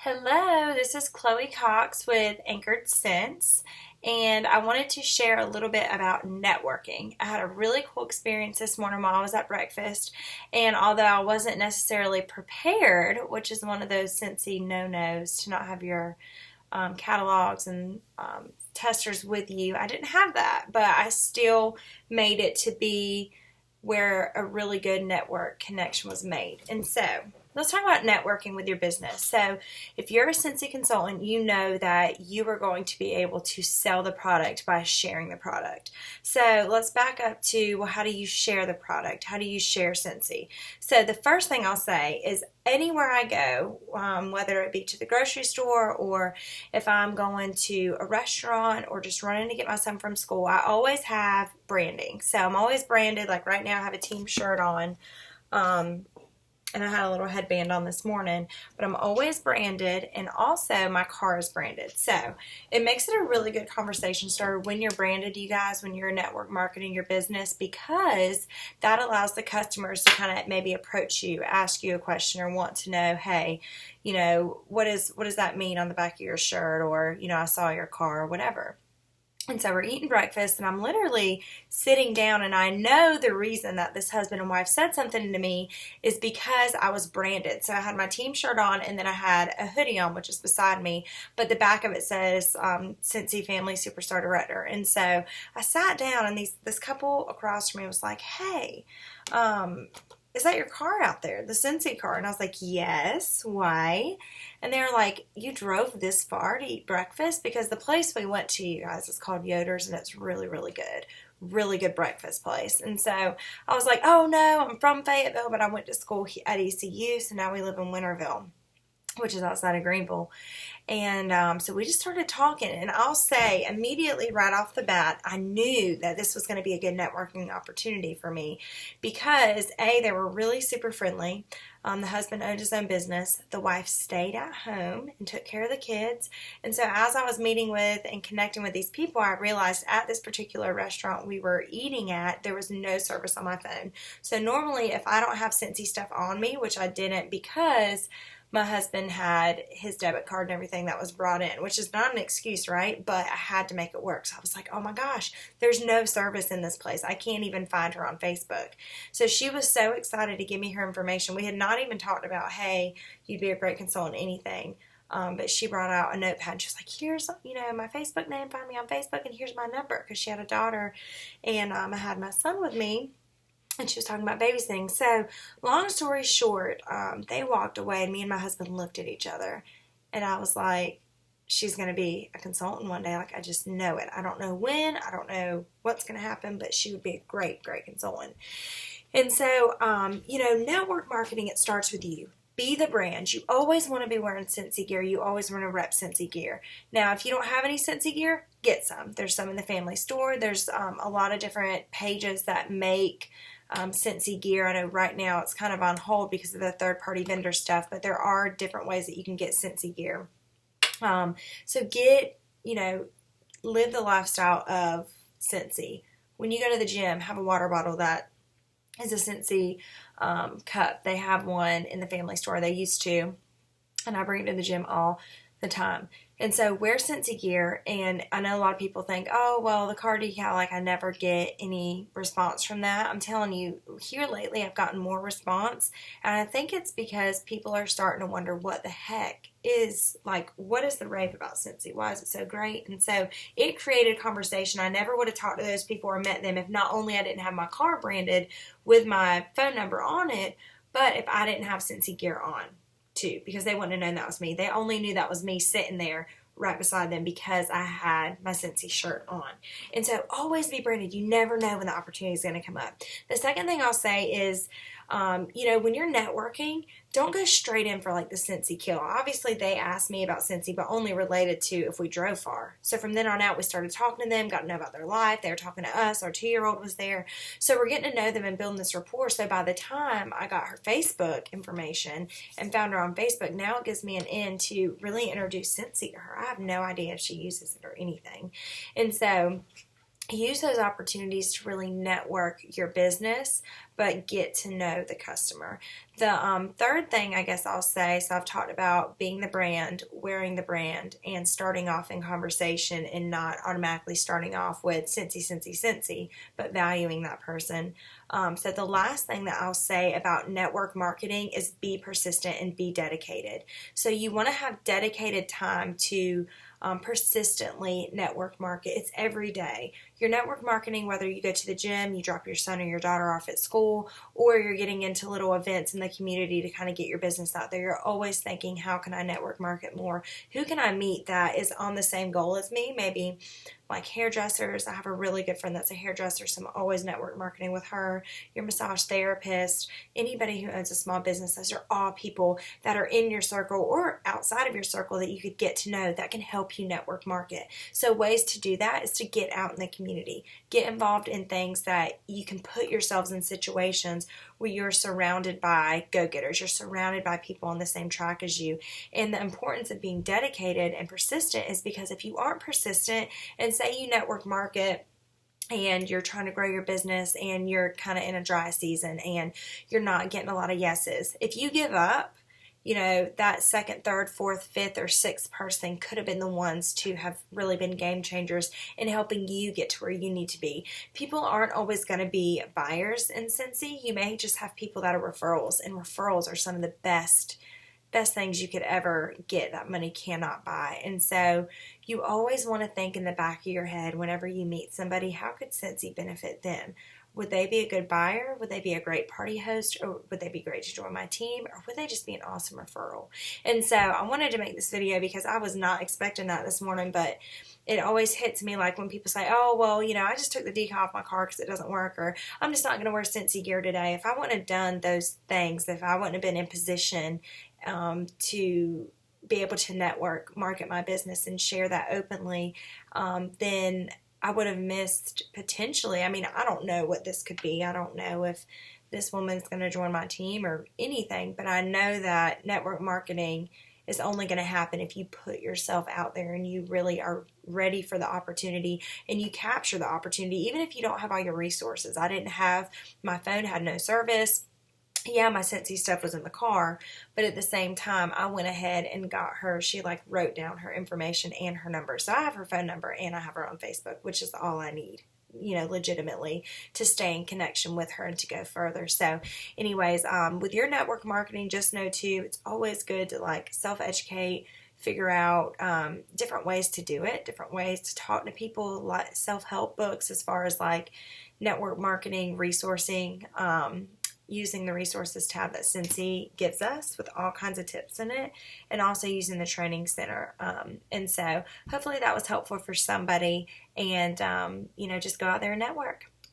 Hello, this is Chloe Cox with Anchored Scents, and I wanted to share a little bit about networking. I had a really cool experience this morning while I was at breakfast, and although I wasn't necessarily prepared, which is one of those Scentsy no-nos to not have your catalogs and testers with you, I didn't have that, but I still made it to be where a really good network connection was made. And so let's talk about networking with your business. So if you're a Scentsy consultant, you know that you are going to be able to sell the product by sharing the product. So let's back up to, well, how do you share the product? How do you share Scentsy? So the first thing I'll say is anywhere I go, whether it be to the grocery store or if I'm going to a restaurant or just running to get my son from school, I always have branding. So I'm always branded. Like right now I have a team shirt on. And I had a little headband on this morning, but I'm always branded, and also my car is branded. So it makes it a really good conversation starter when you're branded, you guys, when you're network marketing your business, because that allows the customers to kind of maybe approach you, ask you a question, or want to know, hey, what does that mean on the back of your shirt, or, I saw your car, or whatever. And so we're eating breakfast, and I'm literally sitting down, and I know the reason that this husband and wife said something to me is because I was branded. So I had my team shirt on, and then I had a hoodie on, which is beside me, but the back of it says Scentsy Family Superstar Director. And so I sat down, and this couple across from me was like, hey, is that your car out there, the Scentsy car? And I was like, yes, why? And they were like, you drove this far to eat breakfast? Because the place we went to, you guys, is called Yoder's, and it's really, really good. Really good breakfast place. And so I was like, oh no, I'm from Fayetteville, but I went to school at ECU, so now we live in Winterville, which is outside of Greenville. And so we just started talking, and I'll say immediately right off the bat, I knew that this was going to be a good networking opportunity for me because A, they were really super friendly. The husband owned his own business. The wife stayed at home and took care of the kids. And so as I was meeting with and connecting with these people, I realized at this particular restaurant we were eating at, there was no service on my phone. So normally if I don't have Scentsy stuff on me, which I didn't because my husband had his debit card and everything that was brought in, which is not an excuse, right? But I had to make it work. So I was like, oh my gosh, there's no service in this place. I can't even find her on Facebook. So she was so excited to give me her information. We had not even talked about, hey, you'd be a great consultant, anything. But she brought out a notepad and she was like, here's, my Facebook name, find me on Facebook, and here's my number, because she had a daughter, and I had my son with me. And she was talking about babysitting. So, long story short, they walked away, and me and my husband looked at each other. And I was like, she's going to be a consultant one day. Like, I just know it. I don't know when. I don't know what's going to happen, but she would be a great, great consultant. And so, network marketing, it starts with you. Be the brand. You always want to be wearing Scentsy gear. You always want to rep Scentsy gear. Now, if you don't have any Scentsy gear, get some. There's some in the family store. There's a lot of different pages that make Scentsy gear. I know right now it's kind of on hold because of the third-party vendor stuff, but there are different ways that you can get Scentsy gear. So live the lifestyle of Scentsy. When you go to the gym, have a water bottle that is a Scentsy cup. They have one in the family store. They used to, and I bring it to the gym all the time. And so wear Scentsy gear, and I know a lot of people think, oh, well, the car decal, like I never get any response from that. I'm telling you, here lately I've gotten more response, and I think it's because people are starting to wonder what the heck is, like, what is the rave about Scentsy? Why is it so great? And so it created conversation. I never would have talked to those people or met them if not only I didn't have my car branded with my phone number on it, but if I didn't have Scentsy gear on too, because they wouldn't have known that was me. They only knew that was me sitting there right beside them because I had my Scentsy shirt on. And so always be branded. You never know when the opportunity is going to come up. The second thing I'll say is, when you're networking, don't go straight in for like the Scentsy kill. Obviously they asked me about Scentsy, but only related to if we drove far. So from then on out, we started talking to them, got to know about their life. They were talking to us. Our 2-year-old was there. So we're getting to know them and building this rapport. So by the time I got her Facebook information and found her on Facebook, now it gives me an in to really introduce Scentsy to her. I have no idea if she uses it or anything. And so use those opportunities to really network your business but get to know the customer. The third thing I guess I'll say, so I've talked about being the brand, wearing the brand, and starting off in conversation and not automatically starting off with Scentsy, Scentsy, Scentsy, but valuing that person. So the last thing that I'll say about network marketing is be persistent and be dedicated. So you want to have dedicated time to persistently network market. It's every day. Your network marketing, whether you go to the gym, you drop your son or your daughter off at school, or you're getting into little events in the community to kind of get your business out there, you're always thinking, how can I network market more? Who can I meet that is on the same goal as me? Maybe like hairdressers. I have a really good friend that's a hairdresser, so I'm always network marketing with her. Your massage therapist, anybody who owns a small business, those are all people that are in your circle or outside of your circle that you could get to know that can help you network market. So ways to do that is to get out in the community. Get involved in things that you can put yourselves in situations where you're surrounded by go-getters. You're surrounded by people on the same track as you. And the importance of being dedicated and persistent is because if you aren't persistent, and say you network market and you're trying to grow your business and you're kind of in a dry season and you're not getting a lot of yeses, if you give up, that second, third, fourth, fifth, or sixth person could have been the ones to have really been game changers in helping you get to where you need to be. People aren't always going to be buyers in Scentsy. You may just have people that are referrals, and referrals are some of the best things you could ever get that money cannot buy. And so you always want to think in the back of your head whenever you meet somebody, how could Scentsy benefit them? Would they be a good buyer? Would they be a great party host? Or would they be great to join my team? Or would they just be an awesome referral? And so I wanted to make this video because I was not expecting that this morning, but it always hits me like when people say, oh, well, I just took the decal off my car because it doesn't work, or I'm just not going to wear Scentsy gear today. If I wouldn't have done those things, if I wouldn't have been in position to be able to network, market my business, and share that openly, then I would have missed potentially. I mean, I don't know what this could be. I don't know if this woman's going to join my team or anything, but I know that network marketing is only going to happen if you put yourself out there and you really are ready for the opportunity and you capture the opportunity, even if you don't have all your resources. I didn't have, my phone had no service. Yeah, my Scentsy stuff was in the car, but at the same time, I went ahead and got her. She wrote down her information and her number. So I have her phone number and I have her on Facebook, which is all I need, legitimately to stay in connection with her and to go further. So anyways, with your network marketing, just know too, it's always good to self-educate, figure out different ways to do it, different ways to talk to people, like self-help books as far as network marketing, resourcing, using the resources tab that Scentsy gives us with all kinds of tips in it, and also using the training center. And so hopefully that was helpful for somebody, and just go out there and network.